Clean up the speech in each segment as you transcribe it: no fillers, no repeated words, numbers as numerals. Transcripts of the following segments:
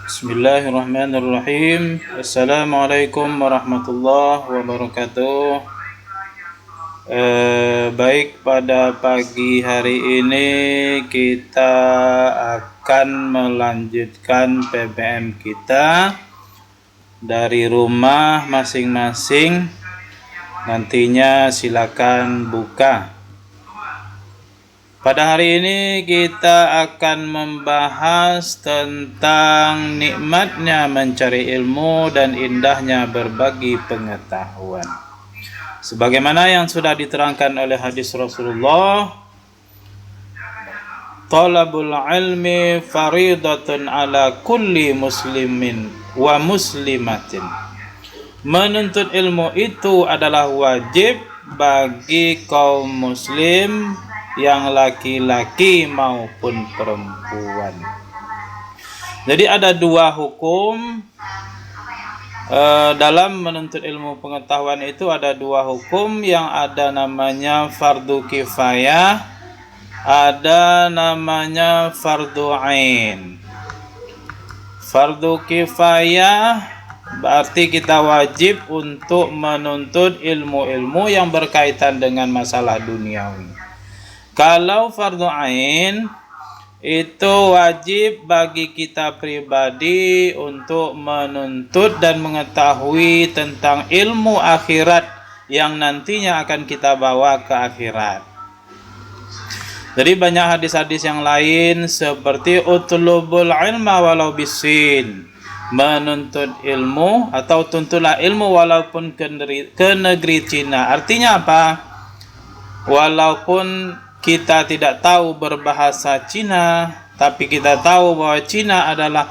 Bismillahirrahmanirrahim. Assalamualaikum warahmatullahi wabarakatuh. Baik, pada pagi hari ini kita akan melanjutkan PPM kita dari rumah masing-masing. Nantinya silakan buka. Pada hari ini kita akan membahas tentang nikmatnya mencari ilmu dan indahnya berbagi pengetahuan. Sebagaimana yang sudah diterangkan oleh hadis Rasulullah, talabul ilmi faridatun ala kulli muslimin wa muslimatin. Menuntut ilmu itu adalah wajib bagi kaum muslim yang laki-laki maupun perempuan. Jadi ada dua hukum dalam menuntut ilmu pengetahuan itu. Ada dua hukum, yang ada namanya fardu kifayah, ada namanya fardu ain. Fardu kifayah berarti kita wajib untuk menuntut ilmu-ilmu yang berkaitan dengan masalah duniawi. Kalau fardu ain itu wajib bagi kita pribadi untuk menuntut dan mengetahui tentang ilmu akhirat yang nantinya akan kita bawa ke akhirat. Jadi banyak hadis-hadis yang lain seperti utlubul ilma walau bisin, menuntut ilmu atau tuntutlah ilmu walaupun ke negeri Cina. Artinya apa? Walaupun kita tidak tahu berbahasa Cina, tapi kita tahu bahwa Cina adalah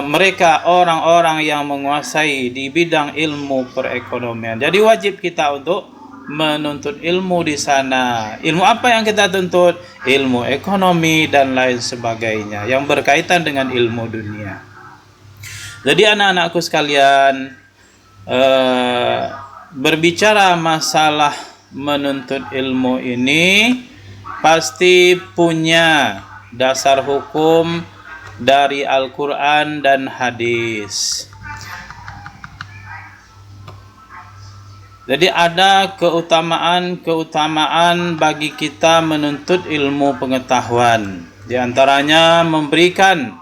mereka orang-orang yang menguasai di bidang ilmu perekonomian. Jadi wajib kita untuk menuntut ilmu di sana. Ilmu apa yang kita tuntut? Ilmu ekonomi dan lain sebagainya yang berkaitan dengan ilmu dunia. Jadi anak-anakku sekalian, berbicara masalah menuntut ilmu ini pasti punya dasar hukum dari Al-Quran dan hadis. Jadi ada keutamaan bagi kita menuntut ilmu pengetahuan. Di antaranya memberikan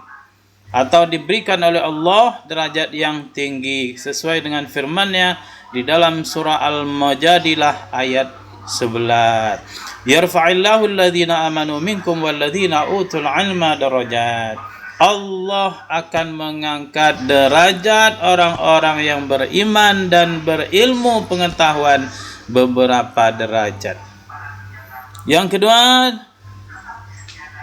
atau diberikan oleh Allah derajat yang tinggi sesuai dengan firman-Nya di dalam surah Al-Mujadilah ayat 11. Yarfa'illahu alladhina amanu minkum walladhina utul ilma darajat. Allah akan mengangkat derajat orang-orang yang beriman dan berilmu pengetahuan beberapa derajat. Yang kedua,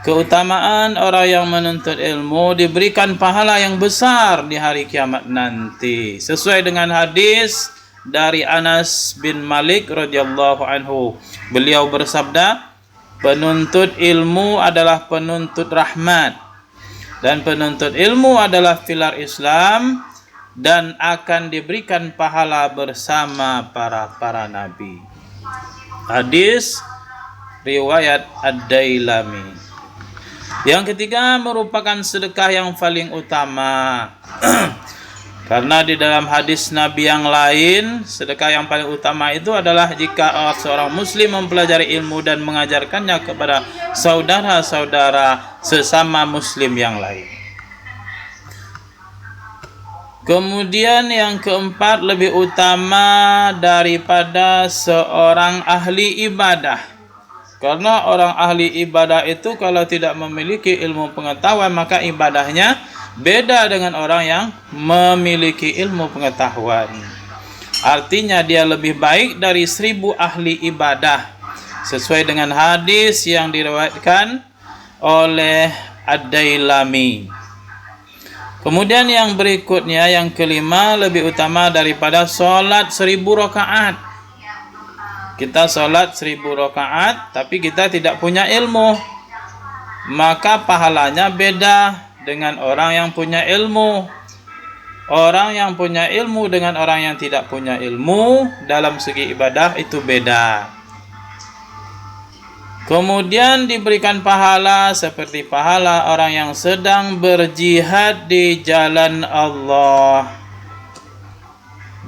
keutamaan orang yang menuntut ilmu diberikan pahala yang besar di hari kiamat nanti. Sesuai dengan hadis dari Anas bin Malik radhiyallahu anhu. Beliau bersabda, penuntut ilmu adalah penuntut rahmat, dan penuntut ilmu adalah pilar Islam dan akan diberikan pahala bersama para nabi. Hadis riwayat Ad-Dailami. Yang ketiga merupakan sedekah yang paling utama. Karena di dalam hadis Nabi yang lain, sedekah yang paling utama itu adalah jika seorang muslim mempelajari ilmu dan mengajarkannya kepada saudara-saudara sesama muslim yang lain. Kemudian yang keempat, lebih utama daripada seorang ahli ibadah. Karena orang ahli ibadah itu kalau tidak memiliki ilmu pengetahuan, maka ibadahnya beda dengan orang yang memiliki ilmu pengetahuan. Artinya dia lebih baik dari 1000 ahli ibadah, sesuai dengan hadis yang diriwayatkan oleh Ad-Dailami. Kemudian yang berikutnya, yang kelima, lebih utama daripada sholat 1000 rakaat. Kita sholat 1000 rakaat tapi kita tidak punya ilmu, maka pahalanya beda dengan orang yang punya ilmu. Orang yang punya ilmu dengan orang yang tidak punya ilmu dalam segi ibadah itu beda. Kemudian diberikan pahala seperti pahala orang yang sedang berjihad di jalan Allah.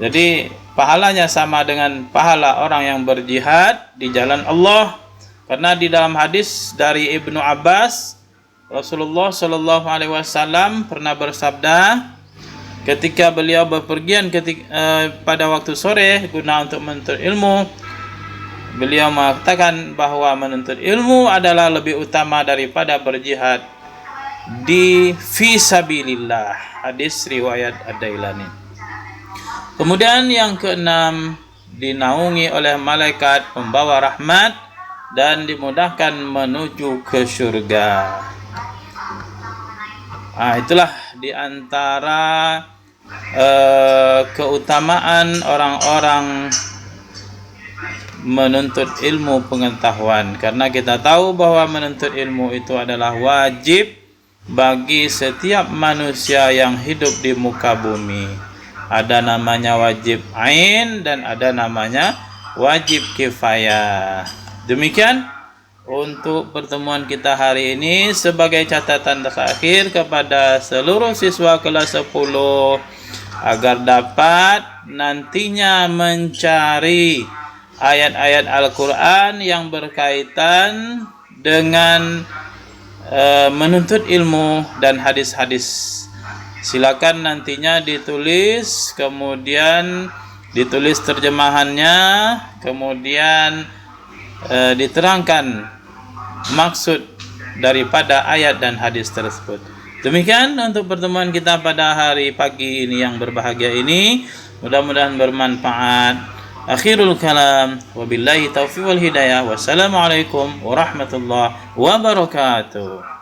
Jadi pahalanya sama dengan pahala orang yang berjihad di jalan Allah. Karena di dalam hadis dari Ibnu Abbas, Rasulullah Shallallahu Alaihi Wasallam pernah bersabda, ketika beliau bepergian pada waktu sore guna untuk menuntut ilmu, beliau mengatakan bahwa menuntut ilmu adalah lebih utama daripada berjihad di fisabilillah. Hadis riwayat Ad-Dailani. Kemudian yang keenam, dinaungi oleh malaikat pembawa rahmat dan dimudahkan menuju ke surga. Itulah di antara keutamaan orang-orang menuntut ilmu pengetahuan, karena kita tahu bahwa menuntut ilmu itu adalah wajib bagi setiap manusia yang hidup di muka bumi. Ada namanya wajib ain dan ada namanya wajib kifayah. Demikian untuk pertemuan kita hari ini. Sebagai catatan terakhir kepada seluruh siswa kelas 10 agar dapat nantinya mencari ayat-ayat Al-Quran yang berkaitan dengan menuntut ilmu dan hadis-hadis. Silakan nantinya ditulis, kemudian ditulis terjemahannya, kemudian diterangkan maksud daripada ayat dan hadis tersebut. Demikian untuk pertemuan kita pada hari pagi ini yang berbahagia ini. Mudah-mudahan bermanfaat. Akhirul kalam, wabillahi taufiq wal hidayah. Wassalamualaikum warahmatullahi wabarakatuh.